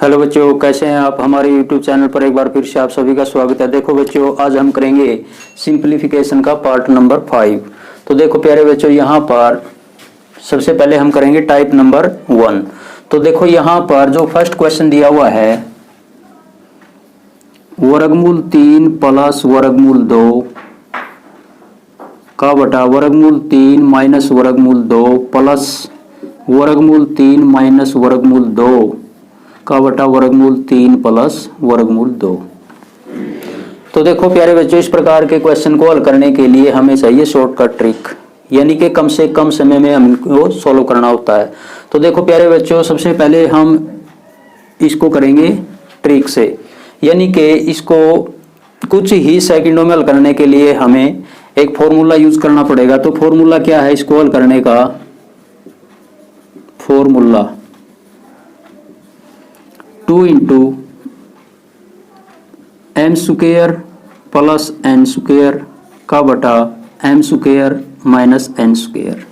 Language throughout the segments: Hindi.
हेलो बच्चों, कैसे हैं आप। हमारे YouTube चैनल पर एक बार फिर से आप सभी का स्वागत है। देखो बच्चों, आज हम करेंगे सिंप्लीफिकेशन का पार्ट नंबर 5। तो देखो प्यारे बच्चों, यहाँ पर सबसे पहले हम करेंगे टाइप नंबर 1। तो देखो यहाँ पर जो फर्स्ट क्वेश्चन दिया हुआ है, वर्गमूल 3 प्लस वर्गमूल 2 का बटा वर्गमूल 3 माइनस वर्गमूल 2 प्लस वर्गमूल 3 माइनस वर्गमूल 2 का बटा वर्गमूल 3 प्लस वर्गमूल 2। तो देखो प्यारे बच्चों, इस प्रकार के क्वेश्चन को हल करने के लिए हमें चाहिए शॉर्टकट ट्रिक, यानी कि कम से कम समय में हमको सॉल्व करना होता है। तो देखो प्यारे बच्चों, सबसे पहले हम इसको करेंगे ट्रिक से, यानी कि इसको कुछ ही सेकंडों में हल करने के लिए हमें एक फॉर्मूला यूज करना पड़ेगा। तो फॉर्मूला क्या है इसको हल करने का? Formula 2 into m square plus n square का बटा m square minus n square.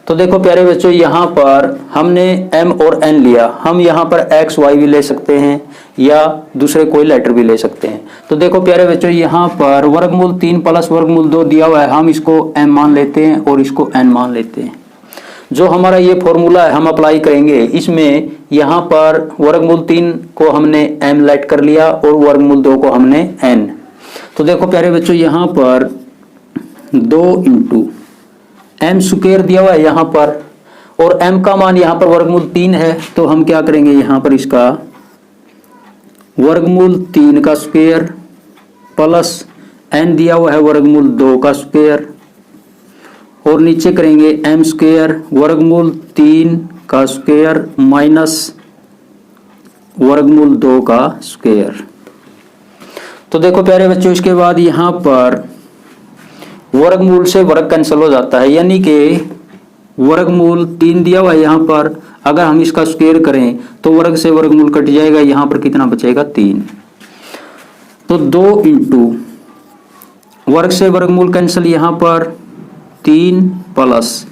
तो देखो प्यारे बच्चों, यहाँ पर हमने m और n लिया, हम यहाँ पर x y भी ले सकते हैं या दूसरे कोई लेटर भी ले सकते हैं। तो देखो प्यारे बच्चों, यहाँ पर वर्गमूल 3 प्लस वर्गमूल 2 दिया हुआ है, हम इसको m मान लेते हैं और इसको n मान लेते हैं। जो हमारा ये फॉर्मूला है हम अप्लाई करेंगे इसमें। यहाँ पर वर्गमूल 3 को हमने m लेट कर लिया और वर्गमूल 2 को हमने n। तो देखो प्यारे बच्चों, यहाँ पर 2 इंटू एम स्क्वेयर दिया हुआ है यहाँ पर, और m का मान यहाँ पर वर्गमूल 3 है। तो हम क्या करेंगे, यहाँ पर इसका वर्गमूल 3 का स्क्वेयर प्लस n दिया हुआ है वर्गमूल 2 का स्क्वेयर, और नीचे करेंगे m स्क्वेयर वर्गमूल 3 का स्क्वेयर माइनस वर्गमूल 2 का स्क्वेयर। तो देखो प्यारे बच्चों, इसके बाद यहाँ पर वर्गमूल से वर्ग कैंसिल हो जाता है, यानी कि वर्गमूल 3 दिया हुआ है यहाँ पर, अगर हम इसका स्क्वेयर करें तो वर्ग से वर्गमूल कट जाएगा, यहाँ पर कितना बचेगा 3। तो 2 इंटू वर्ग से वर्गमूल कैंसिल, यहाँ पर 3 प्लस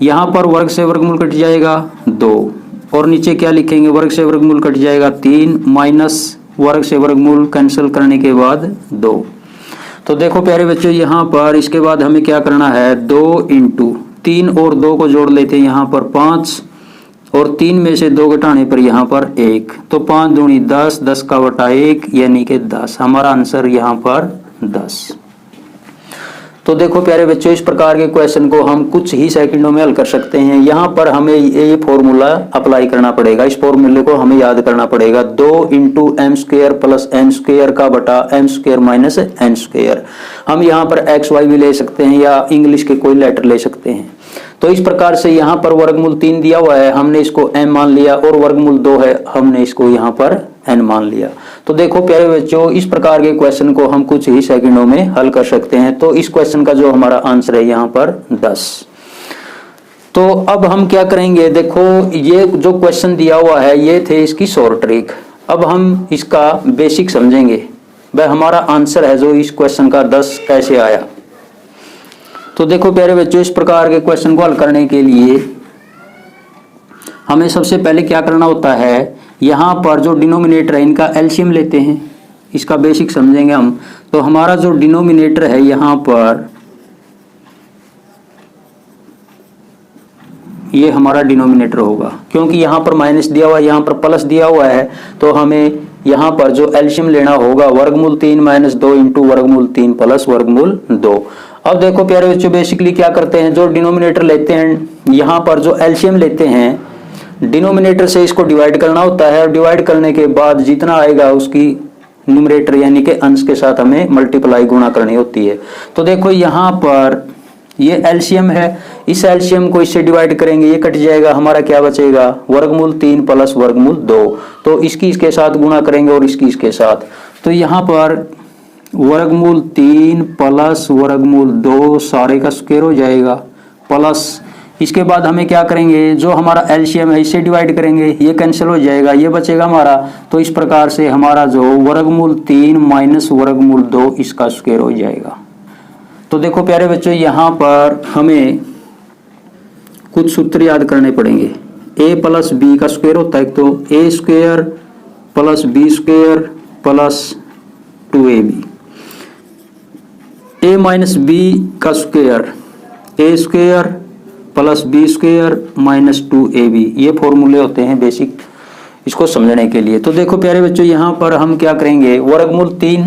यहाँ पर वर्ग से वर्गमूल कट जाएगा 2, और नीचे क्या लिखेंगे, वर्ग से वर्गमूल कट जाएगा 3 माइनस वर्ग से वर्गमूल कैंसिल करने के बाद 2। तो देखो प्यारे बच्चों, यहाँ पर इसके बाद हमें क्या करना है, 2 इंटू 3 और 2 को जोड़ लेते हैं, यहाँ पर 5 और 3 में से 2 घटाने पर यहाँ पर 1। तो 5 दूनी 10, 10 का बटा 1 यानी कि 10। हमारा आंसर यहाँ पर 10। तो देखो प्यारे बच्चों, इस प्रकार के क्वेश्चन को हम कुछ ही सेकंडों में हल कर सकते हैं। यहाँ पर हमें ये फॉर्मूला अप्लाई करना पड़ेगा, इस फॉर्मूले को हमें याद करना पड़ेगा। 2 into m square plus n square का बटा m square minus n square. हम यहाँ पर एक्स वाई भी ले सकते हैं या इंग्लिश के कोई लेटर ले सकते हैं। तो इस प्रकार से यहाँ पर वर्गमूल 3 दिया हुआ है, हमने इसको m मान लिया, और वर्गमूल 2 है, हमने इसको यहाँ पर n मान लिया। तो देखो प्यारे बच्चों, इस प्रकार के क्वेश्चन को हम कुछ ही सेकंडों में हल कर सकते हैं। तो इस क्वेश्चन का जो हमारा आंसर है यहाँ पर 10। तो अब हम क्या करेंगे, देखो ये जो क्वेश्चन दिया हुआ है ये थे इसकी शॉर्ट ट्रिक। अब हम इसका बेसिक समझेंगे, वह हमारा आंसर है जो इस क्वेश्चन का 10 कैसे आया। तो देखो प्यारे बच्चों, इस प्रकार के क्वेश्चन को हल करने के लिए हमें सबसे पहले क्या करना होता है, यहाँ पर जो डिनोमिनेटर है इनका एलसीएम लेते हैं, इसका बेसिक समझेंगे हम। तो हमारा जो डिनोमिनेटर है यहाँ पर, ये हमारा डिनोमिनेटर होगा, क्योंकि यहाँ पर माइनस दिया हुआ है, यहाँ पर प्लस दिया हुआ है। तो हमें यहाँ पर जो एलसीएम लेना होगा वर्गमूल 3 माइनस 2 इंटू वर्गमूल 3 प्लस वर्गमूल 2। अब देखो प्यारे बच्चों, बेसिकली क्या करते हैं, जो डिनोमिनेटर लेते हैं यहाँ पर जो एलसीएम लेते हैं, डिनोमिनेटर से इसको डिवाइड करना होता है, और डिवाइड करने के बाद जितना आएगा उसकी न्यूमरेटर यानी कि अंश के साथ हमें मल्टीप्लाई गुणा करनी होती है। तो देखो यहाँ पर ये एलसीएम है, इस एलसीएम को इससे डिवाइड करेंगे, ये कट जाएगा, हमारा क्या बचेगा, वर्गमूल 3 प्लस वर्गमूल 2। तो इसकी इसके साथ गुणा करेंगे और इसकी इसके साथ। तो यहाँ पर वर्गमूल 3 प्लस वर्गमूल 2 सारे का स्क्वायर हो जाएगा, प्लस इसके बाद हमें क्या करेंगे, जो हमारा एलसीएम है इससे डिवाइड करेंगे, ये कैंसिल हो जाएगा, ये बचेगा हमारा। तो इस प्रकार से हमारा जो वर्गमूल 3 माइनस वर्गमूल 2 इसका स्क्वायर हो जाएगा। तो देखो प्यारे बच्चों, यहाँ पर हमें कुछ सूत्र याद करने पड़ेंगे। a प्लस बी का स्क्वायर होता है, तो A square plus B square plus 2ab, a minus B का square A square plus B square minus 2ab, ये फॉर्मूले होते हैं बेसिक इसको समझने के लिए। तो देखो प्यारे बच्चों, यहाँ पर हम क्या करेंगे, वर्गमूल 3,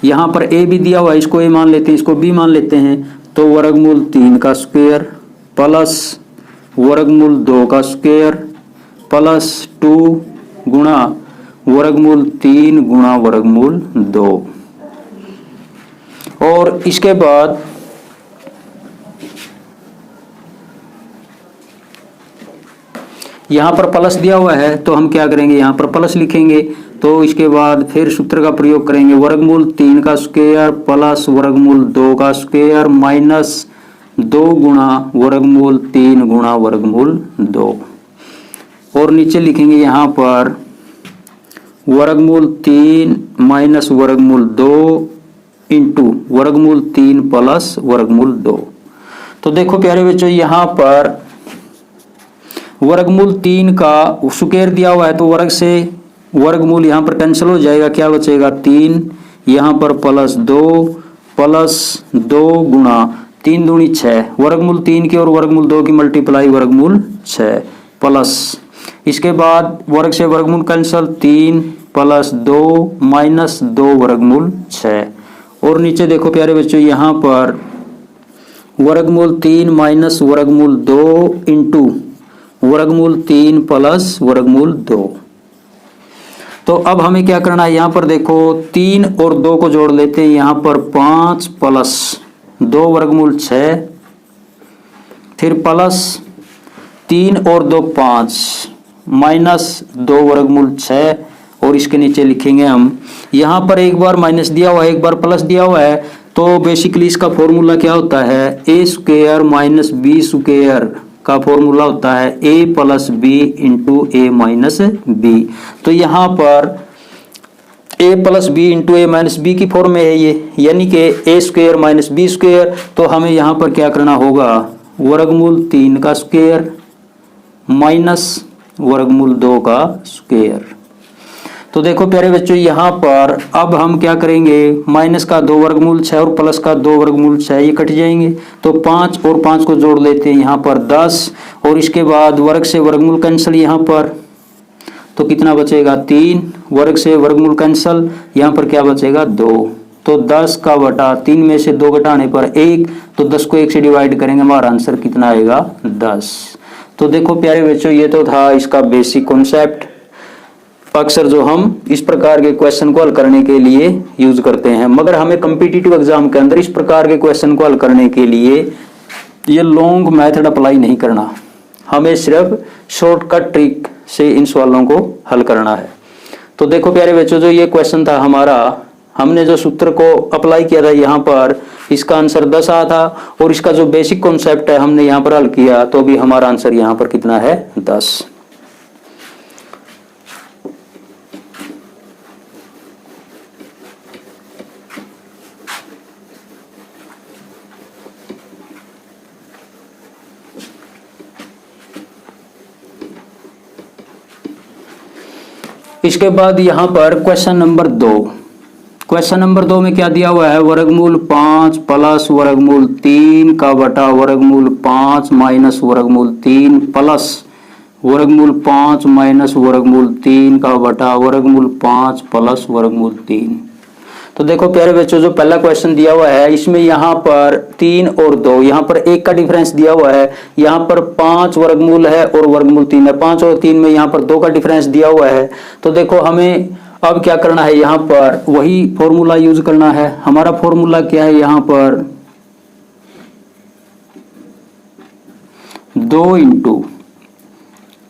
यहाँ पर a भी दिया हुआ है, इसको a मान लेते हैं, इसको b मान लेते हैं। तो वर्गमूल 3 का स्क्वायर प्लस वर्गमूल 2 का स्क्वायर प्लस 2 गुणा वर्गमूल 3 गुणा वर्गमूल 2, और इसके बाद यहाँ पर प्लस दिया हुआ है तो हम क्या करेंगे, यहाँ पर प्लस लिखेंगे। तो इसके बाद फिर सूत्र का प्रयोग करेंगे, वर्गमूल 3 का स्क्वायर प्लस वर्गमूल 2 का स्क्वायर माइनस 2 गुणा वर्गमूल 3 गुणा वर्गमूल 2, और नीचे लिखेंगे यहाँ पर वर्गमूल 3 माइनस वर्गमूल 2 इंटू वर्गमूल 3 प्लस वर्गमूल 2। तो देखो प्यारे बच्चों, यहाँ पर वर्गमूल 3 का स्क्वायर दिया हुआ है तो वर्ग से वर्गमूल यहाँ पर कैंसिल हो जाएगा, क्या बचेगा 3, यहाँ पर प्लस 2 गुणा 3 दूनी 6, वर्गमूल 3 की और वर्गमूल 2 की मल्टीप्लाई वर्गमूल 6 प्लस, इसके बाद वर्ग से वर्गमूल कैंसिल, 3 प्लस 2 माइनस 2 वर्गमूल 6, और नीचे देखो प्यारे बच्चों, यहाँ पर वर्गमूल 3 माइनस वर्गमूल 2 इंटू वर्गमूल 3 प्लस वर्गमूल 2। तो अब हमें क्या करना है, यहाँ पर देखो 3 और 2 को जोड़ लेते हैं, यहाँ पर 5 प्लस 2 वर्गमूल 6, फिर प्लस 3 और 2 5 माइनस 2 वर्गमूल 6, और इसके नीचे लिखेंगे हम, यहाँ पर एक बार माइनस दिया हुआ है एक बार प्लस दिया हुआ है, तो बेसिकली इसका फॉर्मूला क्या होता है, a square minus b square का फॉर्मूला होता है a plus b into a minus b. तो यहाँ पर a plus b into a minus b की फॉर्म में है ये, यानी कि a square minus b square. तो हमें यहाँ पर क्या करना होगा, वर्गमूल 3 का स्क्वायर माइनस वर्गमूल 2 का स्क्वायर। तो देखो प्यारे बच्चों, यहाँ पर अब हम क्या करेंगे, माइनस का 2 वर्गमूल 6 और प्लस का 2 वर्गमूल 6 ये कट जाएंगे, तो 5 और 5 को जोड़ लेते हैं, यहाँ पर 10, और इसके बाद वर्ग से वर्गमूल कैंसिल यहाँ पर, तो कितना बचेगा 3, वर्ग से वर्गमूल कैंसिल, यहाँ पर क्या बचेगा 2, तो 10 का बटा 3 में से 2 घटाने पर 1, तो 10 को 1 से डिवाइड करेंगे, हमारा आंसर कितना आएगा 10। तो देखो प्यारे बच्चों, ये तो था इसका बेसिक कॉन्सेप्ट। अक्सर जो हम इस प्रकार के क्वेश्चन को हल करने के लिए यूज करते हैं, मगर हमें कॉम्पिटिटिव एग्जाम के अंदर इस प्रकार के क्वेश्चन को हल करने के लिए ये लॉन्ग मेथड अप्लाई नहीं करना, हमें सिर्फ शॉर्टकट ट्रिक से इन सवालों को हल करना है। तो देखो प्यारे बच्चों, जो ये क्वेश्चन था हमारा, हमने जो सूत्र को अप्लाई किया था यहाँ पर, इसका आंसर 10 आया था, और इसका जो बेसिक कॉन्सेप्ट है हमने यहाँ पर हल किया, तो भी हमारा आंसर यहाँ पर कितना है 10। इसके बाद यहाँ पर क्वेश्चन नंबर 2, क्वेश्चन नंबर 2 में क्या दिया हुआ है, वर्गमूल 5 प्लस वर्गमूल 3 का बटा वर्गमूल 5 माइनस वर्गमूल 3 प्लस वर्गमूल 5 माइनस वर्गमूल 3 का बटा वर्गमूल 5 प्लस वर्गमूल 3। तो देखो प्यारे बच्चों, जो पहला क्वेश्चन दिया हुआ है इसमें यहाँ पर 3 और 2, यहाँ पर 1 का डिफरेंस दिया हुआ है, यहाँ पर 5 वर्गमूल है और वर्गमूल 3 है, 5 और 3 में यहाँ पर 2 का डिफरेंस दिया हुआ है। तो देखो हमें अब क्या करना है, यहाँ पर वही फॉर्मूला यूज करना है। हमारा फॉर्मूला क्या है, यहाँ पर 2 इंटू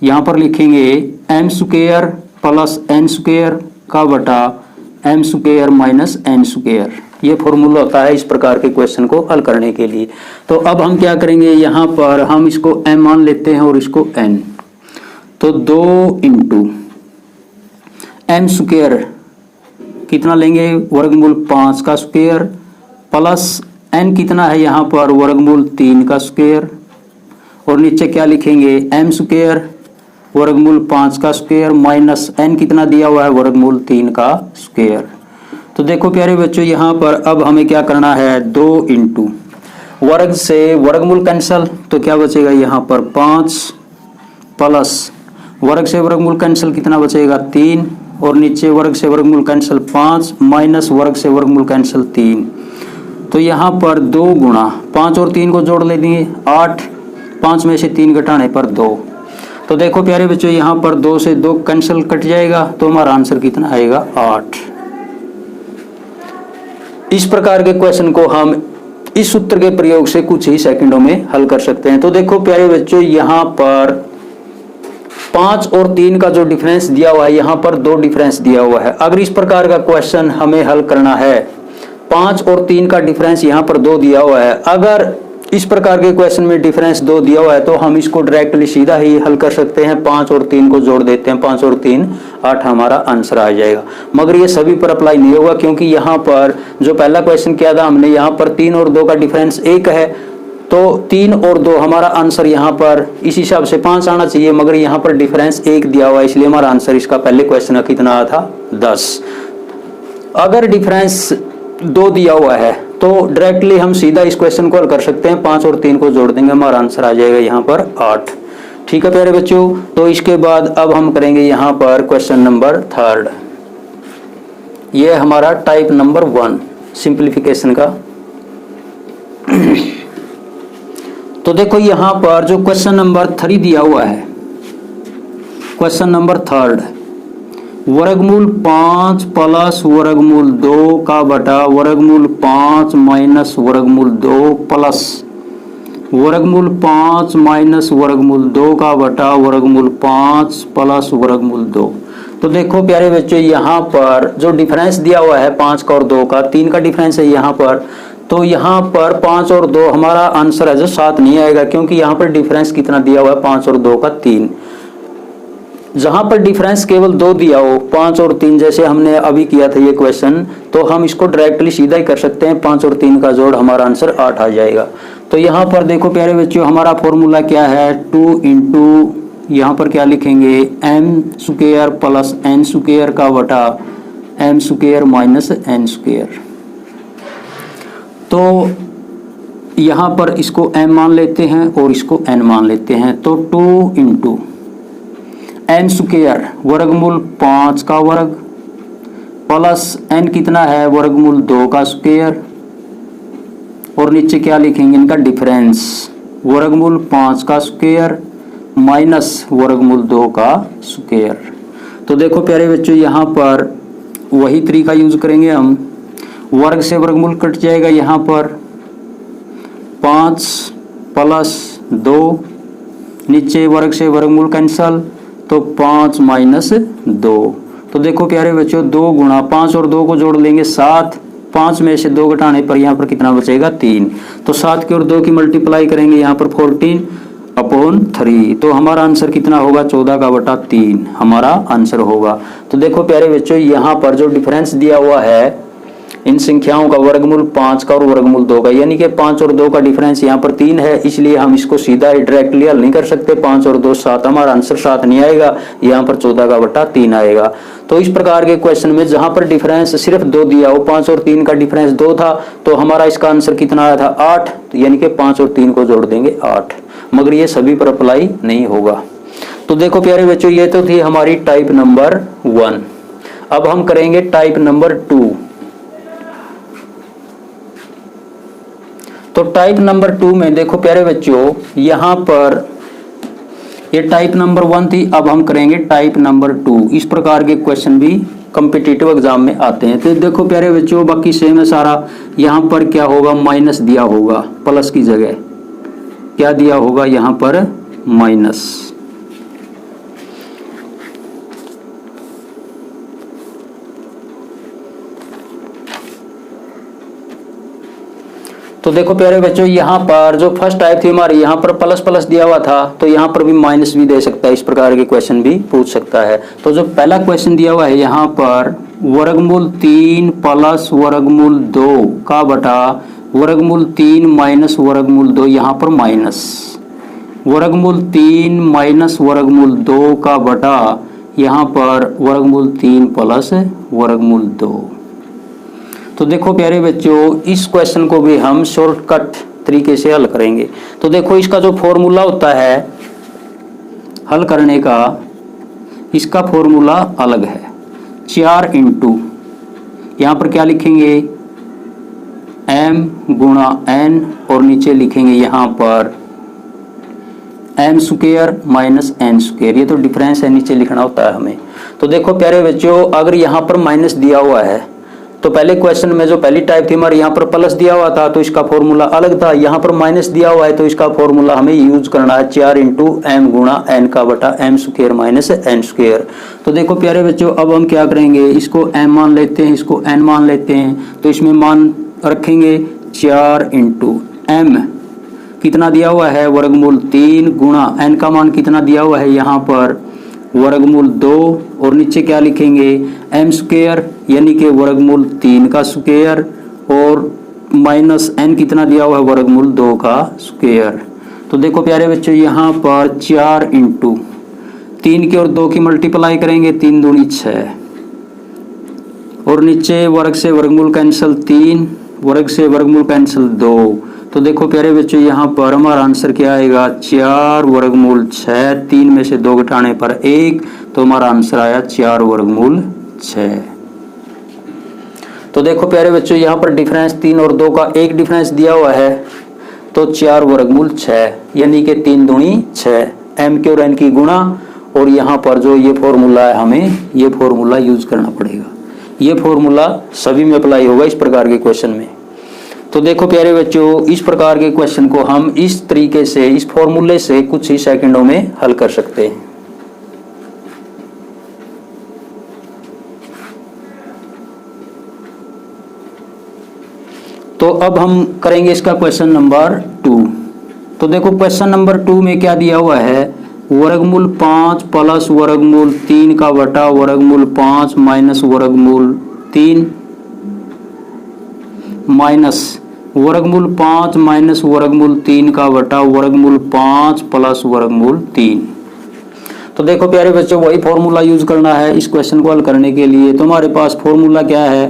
यहाँ पर लिखेंगे m square plus n square का बटा m square minus n square, ये फॉर्मूला होता है इस प्रकार के क्वेश्चन को हल करने के लिए। तो अब हम क्या करेंगे, यहाँ पर हम इसको m मान लेते हैं और इसको n, तो 2 इंटू m स्क्वायर कितना लेंगे, वर्गमूल 5 का स्क्वायर प्लस n कितना है यहाँ पर वर्गमूल 3 का स्क्वायर, और नीचे क्या लिखेंगे m स्क्वायर वर्गमूल 5 का स्क्वायर माइनस n कितना दिया हुआ है वर्गमूल 3 का स्क्वायर। तो देखो प्यारे बच्चों यहाँ पर अब हमें क्या करना है, 2 इंटू वर्ग से वर्गमूल कैंसल, तो क्या बचेगा यहाँ पर 5 प्लस वर्ग से वर्गमूल कैंसल कितना बचेगा 3 और नीचे वर्ग से वर्गमूल कैंसल 5 माइनस वर्ग से वर्गमूल कैंसल 3। तो यहाँ पर 2 गुणा 5 और 3 को जोड़ लेंगे 8, 5 में से 3 घटाने पर 2। तो देखो प्यारे बच्चों यहाँ पर 2 से 2 कैंसिल कट जाएगा तो हमारा आंसर कितना आएगा 8। इस प्रकार के क्वेश्चन को हम इस सूत्र के प्रयोग से कुछ ही सेकंडों में हल कर सकते हैं। तो देखो प्यारे बच्चों यहाँ पर 5 और 3 का जो डिफरेंस दिया हुआ है, यहाँ पर 2 डिफरेंस दिया हुआ है। अगर इस प्रकार का क्वेश्चन हमें हल करना है, 5 और 3 का डिफरेंस यहाँ पर 2 दिया हुआ है, अगर इस प्रकार के क्वेश्चन में डिफरेंस 2 दिया हुआ है तो हम इसको डायरेक्टली सीधा ही हल कर सकते हैं। 5 और 3 को जोड़ देते हैं, 5 और 3 8 हमारा आंसर आ जाएगा। मगर ये सभी पर अप्लाई नहीं होगा क्योंकि यहाँ पर जो पहला क्वेश्चन किया था हमने, यहाँ पर 3 और 2 का डिफरेंस 1 है, तो 3 और 2 हमारा आंसर यहाँ पर इस हिसाब से 5 आना चाहिए, मगर यहाँ पर डिफरेंस 1 दिया हुआ है, इसलिए हमारा आंसर इसका पहले क्वेश्चन का कितना आया था 10। अगर डिफरेंस 2 दिया हुआ है तो डायरेक्टली हम सीधा इस क्वेश्चन को हल कर सकते हैं, 5 और 3 को जोड़ देंगे, हमारा आंसर आ जाएगा यहाँ पर 8। ठीक है प्यारे बच्चों, तो इसके बाद अब हम करेंगे यहाँ पर क्वेश्चन नंबर 3। ये हमारा टाइप नंबर 1 सिंप्लीफिकेशन का। तो देखो यहाँ पर जो क्वेश्चन नंबर 3 दिया हुआ है, क्वेश्चन नंबर 3, वर्गमूल 5 प्लस वर्गमूल 2 का बटा वर्गमूल 5 माइनस वर्गमूल 2 प्लस वर्गमूल 5 माइनस वर्गमूल 2 का बटा वर्गमूल 5 प्लस वर्गमूल 2। तो देखो प्यारे बच्चों यहाँ पर जो डिफरेंस दिया हुआ है 5 का और 2 का, 3 का डिफरेंस है यहाँ पर, तो यहाँ पर 5 और 2 हमारा आंसर है जो 7 नहीं आएगा क्योंकि यहाँ पर डिफरेंस कितना दिया हुआ है 5 और 2 का 3। जहां पर डिफरेंस केवल 2 दिया हो, 5 और 3, जैसे हमने अभी किया था ये क्वेश्चन, तो हम इसको डायरेक्टली सीधा ही कर सकते हैं, 5 और 3 का जोड़ हमारा आंसर 8 आ जाएगा। तो यहाँ पर देखो प्यारे बच्चों हमारा फॉर्मूला क्या है, 2 इंटू यहाँ पर क्या लिखेंगे m square plus n square का बटा m square minus n square. तो यहाँ पर इसको m मान लेते हैं और इसको n मान लेते हैं, तो 2 इंटू n स्क्वायर वर्गमूल 5 का वर्ग प्लस n कितना है वर्गमूल 2 का स्क्वायर, और नीचे क्या लिखेंगे इनका डिफरेंस, वर्गमूल 5 का स्क्वायर माइनस वर्गमूल 2 का स्क्वायर। तो देखो प्यारे बच्चों यहाँ पर वही तरीका यूज करेंगे हम, वर्ग से वर्गमूल कट जाएगा, यहाँ पर 5 प्लस 2, नीचे वर्ग से वर्गमूल कैंसल, तो 5 माइनस 2। तो देखो प्यारे बच्चों 2 गुणा 5 और 2 को जोड़ लेंगे 7, 5 में से 2 घटाने पर यहाँ पर कितना बचेगा 3। तो 7 की और 2 की मल्टीप्लाई करेंगे यहाँ पर 14/3, तो हमारा आंसर कितना होगा 14 का बटा 3 हमारा आंसर होगा। तो देखो प्यारे बच्चों यहाँ पर जो डिफरेंस दिया हुआ है इन संख्याओं का, वर्गमूल 5 का और वर्गमूल 2 का, यानी कि 5 और 2 का डिफरेंस यहाँ पर 3 है, इसलिए हम इसको सीधा डायरेक्टली हल नहीं कर सकते। 5 और 2 7, हमारा आंसर 7 नहीं आएगा, यहाँ पर 14 का बटा 3 आएगा। तो इस प्रकार के क्वेश्चन में जहां पर डिफरेंस सिर्फ 2 दिया हो, 5 और 3 का डिफरेंस 2 था, तो हमारा इसका आंसर कितना आया था 8, यानी कि 5 और 3 को जोड़ देंगे 8। मगर ये सभी पर अप्लाई नहीं होगा। तो देखो प्यारे बच्चों ये तो थी हमारी टाइप नंबर 1। अब हम करेंगे टाइप नंबर 2। तो टाइप नंबर 2 में देखो प्यारे बच्चों यहाँ पर ये टाइप नंबर 1 थी, अब हम करेंगे टाइप नंबर 2। इस प्रकार के क्वेश्चन भी कॉम्पिटिटिव एग्जाम में आते हैं। तो देखो प्यारे बच्चों बाकी सेम है सारा, यहाँ पर क्या होगा माइनस दिया होगा, प्लस की जगह क्या दिया होगा यहाँ पर माइनस। तो देखो प्यारे बच्चों यहाँ पर जो फर्स्ट टाइप थी हमारी, यहाँ पर प्लस प्लस दिया हुआ था, तो यहाँ पर भी माइनस भी दे सकता है, इस प्रकार के क्वेश्चन भी पूछ सकता है। तो जो पहला क्वेश्चन दिया हुआ है यहाँ पर वर्गमूल 3 प्लस वर्गमूल 2 का बटा वर्गमूल 3 माइनस वर्गमूल 2, यहाँ पर माइनस वर्गमूल 3 माइनस वर्गमूल 2 का बटा यहाँ पर वर्गमूल 3 प्लस वर्गमूल 2। तो देखो प्यारे बच्चों, इस क्वेश्चन को भी हम शॉर्टकट तरीके से हल करेंगे। तो देखो इसका जो फॉर्मूला होता है हल करने का, इसका फॉर्मूला अलग है। 4 इंटू यहाँ पर क्या लिखेंगे m गुणा n और नीचे लिखेंगे यहाँ पर m square minus n square. ये तो डिफरेंस है, नीचे लिखना होता है हमें। तो देखो प्यारे बच्चों, अगर यहाँ पर माइनस दिया हुआ है तो पहले क्वेश्चन में जो पहली टाइप थी हमारे यहाँ पर प्लस दिया हुआ था तो इसका फॉर्मूला अलग था। यहाँ पर माइनस दिया हुआ है तो इसका फॉर्मूला हमें यूज करना है 4 इंटू एम गुणा एन का बटा m square minus n square. तो देखो प्यारे बच्चों, अब हम क्या करेंगे, इसको m मान लेते हैं, इसको n मान लेते हैं। तो इसमें मान रखेंगे 4 इंटू एम कितना दिया हुआ है वर्गमूल 3 गुणा n का मान कितना दिया हुआ है यहाँ पर वर्गमूल 2 और नीचे क्या लिखेंगे m स्क्वायर यानी कि वर्गमूल 3 का स्क्वायर और माइनस n कितना दिया हुआ है वर्गमूल 2 का स्क्वायर। तो देखो प्यारे बच्चों, यहाँ पर 4 इंटू 3 की और 2 की मल्टीप्लाई करेंगे, 3 दूनी 6 और नीचे वर्ग से वर्गमूल कैंसिल 3, वर्ग से वर्गमूल कैंसिल 2। तो देखो प्यारे बच्चों, यहाँ पर हमारा आंसर क्या आएगा 4 वर्गमूल 6, 3 में से 2 घटाने पर 1, तो हमारा आंसर आया 4 वर्गमूल 6। तो देखो प्यारे बच्चों, यहाँ पर डिफरेंस 3 और 2 का एक डिफरेंस दिया हुआ है तो 4 वर्गमूल 6 यानी कि 3 दूनी 6, m के और n की गुणा। और यहाँ पर जो ये फॉर्मूला है हमें ये फॉर्मूला यूज करना पड़ेगा। ये फॉर्मूला सभी में अप्लाई होगा इस प्रकार के क्वेश्चन में। तो देखो प्यारे बच्चों, इस प्रकार के क्वेश्चन को हम इस तरीके से इस फॉर्मूले से कुछ ही सेकंडों में हल कर सकते हैं। तो अब हम करेंगे इसका क्वेश्चन नंबर 2। तो देखो क्वेश्चन नंबर 2 में क्या दिया हुआ है वर्गमूल 5 प्लस वर्गमूल 3 का बटा वर्गमूल 5 माइनस वर्गमूल 3 माइनस वर्गमूल 5 माइनस वर्गमूल 3 का बटा वर्गमूल 5 प्लस वर्गमूल 3। तो देखो प्यारे बच्चों, वही फॉर्मूला यूज करना है इस क्वेश्चन को हल करने के लिए। तो हमारे पास फॉर्मूला क्या है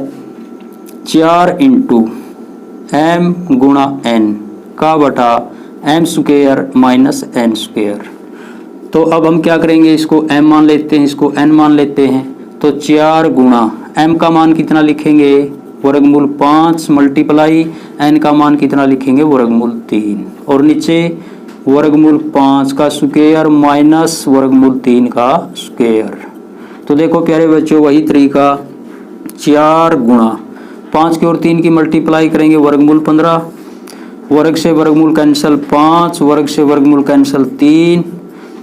4 इंटू एम गुणा एन का बटा m square minus n square. तो अब हम क्या करेंगे, इसको m मान लेते हैं, इसको n मान लेते हैं। तो 4 गुणा m का मान कितना लिखेंगे वर्गमूल 5 मल्टीप्लाई n का मान कितना लिखेंगे वर्गमूल 3 और नीचे वर्गमूल 5 का स्क्वायर माइनस वर्गमूल 3 का स्क्वायर। तो देखो प्यारे बच्चों, वही तरीका 4 गुणा 5 की और 3 की मल्टीप्लाई करेंगे वर्गमूल 15, वर्ग से वर्गमूल कैंसिल 5, वर्ग से वर्गमूल कैंसिल 3।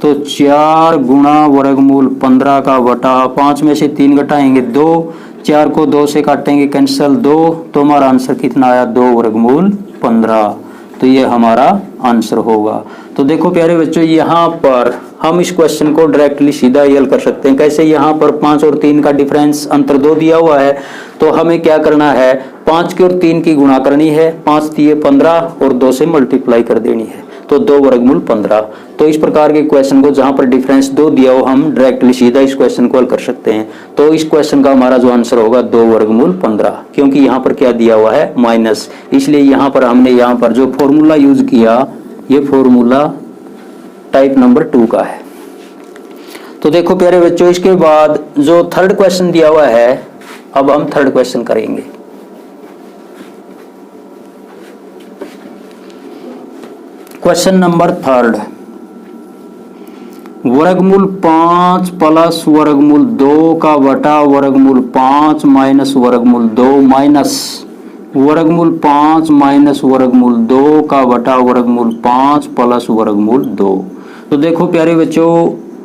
तो 4 गुणा वर्गमूल 15 का बटा 5 में से 3 घटाएंगे 2, 4 को 2 से काटेंगे कैंसिल 2, तो हमारा आंसर कितना आया 2 वर्गमूल 15। तो ये हमारा आंसर होगा। तो देखो प्यारे बच्चों, यहाँ पर हम इस क्वेश्चन को डायरेक्टली सीधा ही हल कर सकते हैं। कैसे, यहाँ पर 5 और 3 का डिफरेंस अंतर 2 दिया हुआ है तो हमें क्या करना है 5 की और 3 की गुणा करनी है, 5 दिए 15 और 2 से मल्टीप्लाई कर देनी है, तो 2 वर्गमूल 15। तो इस प्रकार के क्वेश्चन को जहां पर डिफरेंस 2 दिया हो हम डायरेक्टली सीधा इस क्वेश्चन को हल कर सकते हैं। तो इस क्वेश्चन का हमारा जो आंसर होगा 2 वर्गमूल 15, क्योंकि यहाँ पर क्या दिया हुआ है माइनस, इसलिए यहाँ पर हमने यहाँ पर जो फॉर्मूला यूज किया ये फॉर्मूला टाइप नंबर 2 का है। तो देखो प्यारे बच्चों, इसके बाद जो थर्ड क्वेश्चन दिया हुआ है, अब हम थर्ड क्वेश्चन करेंगे। क्वेश्चन नंबर 3, वर्गमूल 5 प्लस वर्गमूल 2 का बटा वर्गमूल 5 माइनस वर्गमूल 2 माइनस वर्गमूल 5 माइनस वर्गमूल 2 का बटा वर्गमूल 5 प्लस वर्गमूल 2। तो देखो प्यारे बच्चों,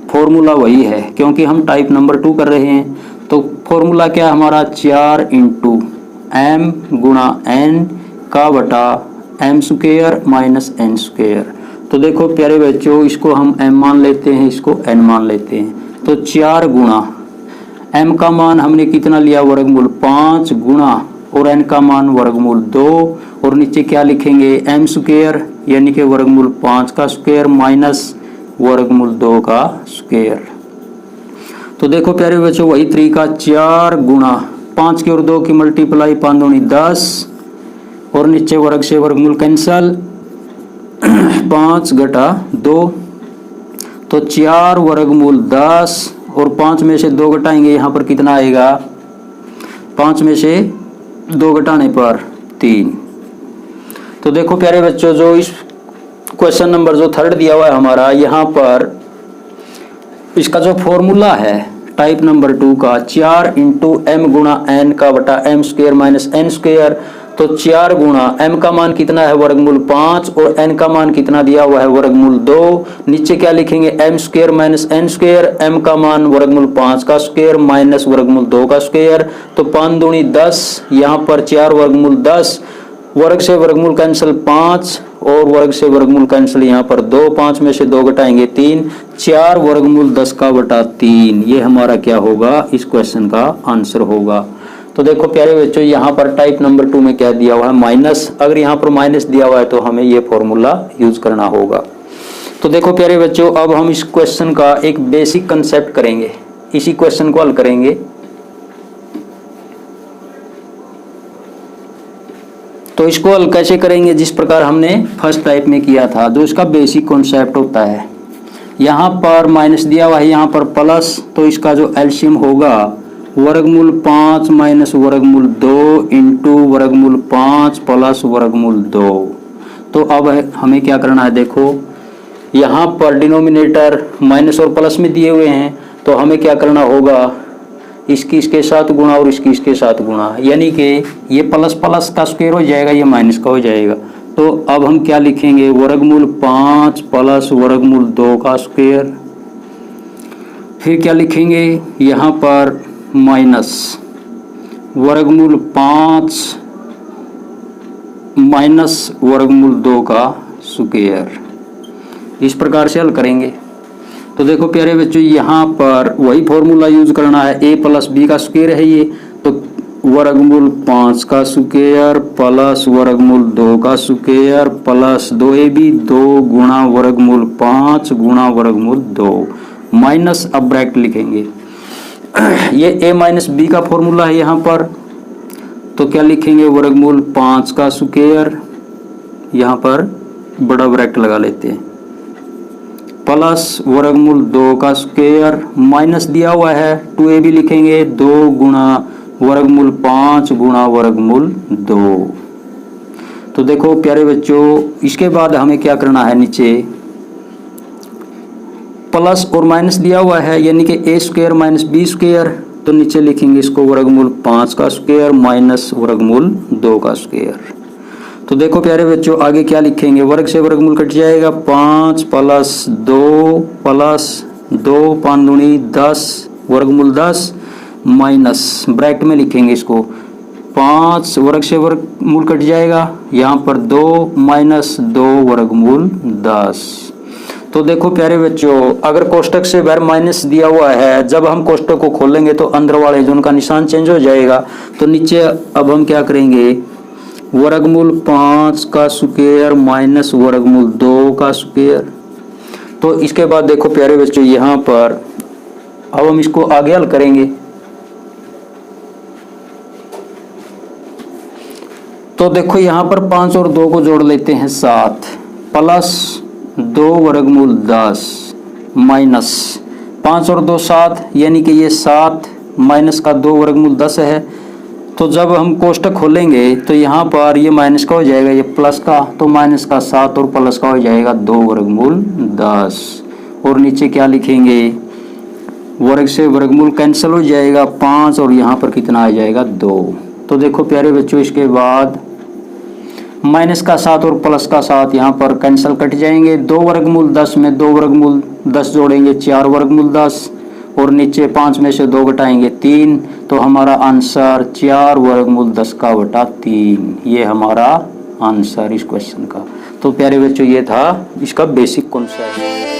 फॉर्मूला वही है क्योंकि हम टाइप नंबर 2 कर रहे हैं। तो फॉर्मूला क्या है हमारा 4 इंटू एम गुणा एन का बटा m square minus n square. तो देखो प्यारे बच्चों, इसको हम m मान लेते हैं, इसको n मान लेते हैं। तो 4 गुणा m का मान हमने कितना लिया वर्गमूल 5 गुणा और n का मान वर्गमूल 2 और नीचे क्या लिखेंगे m स्क्वायर यानी कि वर्गमूल 5 का स्क्वायर माइनस वर्गमूल 2 का स्क्वायर। तो देखो प्यारे बच्चों वही तरीका 4 गुणा 5 की और 2 की मल्टीप्लाई 5 दूनी 10 और नीचे वर्ग से वर्गमूल कैंसल 5 घटा 2 तो 4 वर्गमूल 10 और 5 में से 2 घटाएंगे यहाँ पर कितना आएगा 5 में से 2 घटाने पर 3। तो देखो प्यारे बच्चों जो इस क्वेश्चन नंबर जो 3 दिया हुआ है हमारा यहाँ पर इसका जो फॉर्मूला है टाइप नंबर 2 का 4 इंटू एम गुणा एन का बटा m square minus n square. तो 4 गुणा एम का मान कितना है वर्गमूल 5 और एन का मान कितना दिया हुआ है वर्गमूल 2। नीचे क्या लिखेंगे m square minus n square, m का मान वर्गमूल 5 का स्क्वायर माइनस वर्गमूल 2 का स्क्वायर। तो 5 दूनी 10, यहाँ पर 4 वर्गमूल 10, वर्ग से वर्गमूल कैंसिल 5 और वर्ग से वर्गमूल कैंसिल यहाँ पर 2, 5 में से 2 घटाएंगे 3, 4 वर्गमूल 10 का बटा 3। ये हमारा क्या होगा इस क्वेश्चन का आंसर होगा। तो देखो प्यारे बच्चों यहाँ पर टाइप नंबर 2 में क्या दिया हुआ है माइनस, अगर यहाँ पर माइनस दिया हुआ है तो हमें ये फॉर्मूला यूज करना होगा। तो देखो प्यारे बच्चों अब हम इस क्वेश्चन का एक बेसिक कंसेप्ट करेंगे, इसी क्वेश्चन को हल करेंगे। तो इसको हल कैसे करेंगे जिस प्रकार हमने फर्स्ट टाइप में किया था, जो इसका बेसिक कॉन्सेप्ट होता है। यहाँ पर माइनस दिया हुआ है, यहाँ पर प्लस, तो इसका जो एलसीएम होगा वर्गमूल 5 माइनस वर्गमूल 2 इंटू वर्गमूल 5 प्लस वर्गमूल 2। तो अब हमें क्या करना है, देखो यहाँ पर डिनोमिनेटर माइनस और प्लस में दिए हुए हैं, तो हमें क्या करना होगा इसकी इसके साथ गुणा और इसकी इसके साथ गुणा, यानी कि ये प्लस प्लस का स्क्वायर हो जाएगा, ये माइनस का हो जाएगा। तो अब हम क्या लिखेंगे वर्गमूल 5 प्लस वर्गमूल 2 का स्क्वायर, फिर क्या लिखेंगे यहाँ पर माइनस वर्गमूल 5 माइनस वर्गमूल 2 का स्क्वायर। इस प्रकार से हल करेंगे। तो देखो प्यारे बच्चों यहाँ पर वही फॉर्मूला यूज करना है, a प्लस बी का स्क्वायर है ये, तो वर्गमूल 5 का स्क्वायर प्लस वर्गमूल 2 का स्क्वायर प्लस 2ab 2 गुणा वर्गमूल 5 गुणा वर्गमूल 2 माइनस, अब ब्रैकेट लिखेंगे। ये a माइनस बी का फॉर्मूला है यहाँ पर, तो क्या लिखेंगे वर्गमूल 5 का स्क्वायर, यहाँ पर बड़ा ब्रैकेट लगा लेते हैं, प्लस वर्गमूल 2 का स्क्वायर माइनस दिया हुआ है 2ab लिखेंगे 2 गुणा वर्गमूल 5 गुणा वर्गमूल 2। तो देखो प्यारे बच्चों इसके बाद हमें क्या करना है, नीचे प्लस और माइनस दिया हुआ है यानी कि a square minus b square, तो नीचे लिखेंगे इसको वर्गमूल 5 का स्क्वायर माइनस वर्गमूल 2 का स्क्वायर। तो देखो प्यारे बच्चों आगे क्या लिखेंगे, वर्ग से वर्गमूल कट जाएगा 5 प्लस 2 प्लस 2 5 दूनी 10 वर्गमूल 10 माइनस ब्रैकेट में लिखेंगे इसको 5 वर्ग से वर्गमूल कट जाएगा, यहाँ पर 2 माइनस 2 वर्गमूल 10। तो देखो प्यारे बच्चों अगर कोष्टक से बाहर माइनस दिया हुआ है, जब हम कोष्टक को खोलेंगे तो अंदर वाले जो उनका निशान चेंज हो जाएगा। तो नीचे अब हम क्या करेंगे वर्गमूल 5 का स्क्वायर माइनस वर्गमूल 2 का स्क्वायर। तो इसके बाद देखो प्यारे बच्चों यहाँ पर अब हम इसको आगे हल करेंगे। तो देखो यहाँ पर 5 और 2 को जोड़ लेते हैं 7 प्लस 2 वर्गमूल 10 माइनस 5 और 2 7 यानी कि ये 7 माइनस का 2 वर्गमूल 10 है। तो जब हम कोष्टक खोलेंगे तो यहाँ पर ये माइनस का हो जाएगा, ये प्लस का, तो माइनस का 7 और प्लस का हो जाएगा 2 वर्गमूल 10। और नीचे क्या लिखेंगे वर्ग से वर्गमूल कैंसिल हो जाएगा 5 और यहाँ पर कितना आ जाएगा 2। तो देखो प्यारे बच्चों इसके बाद माइनस का 7 और प्लस का 7 यहाँ पर कैंसिल कट जाएंगे, 2 वर्गमूल 10 में 2 वर्गमूल 10 जोड़ेंगे 4 वर्गमूल 10 और नीचे 5 में से 2 घटाएंगे 3। तो हमारा आंसर 4 वर्गमूल 10 का बटा 3, ये हमारा आंसर इस क्वेश्चन का। तो प्यारे बच्चों ये था इसका बेसिक कॉन्सेप्ट।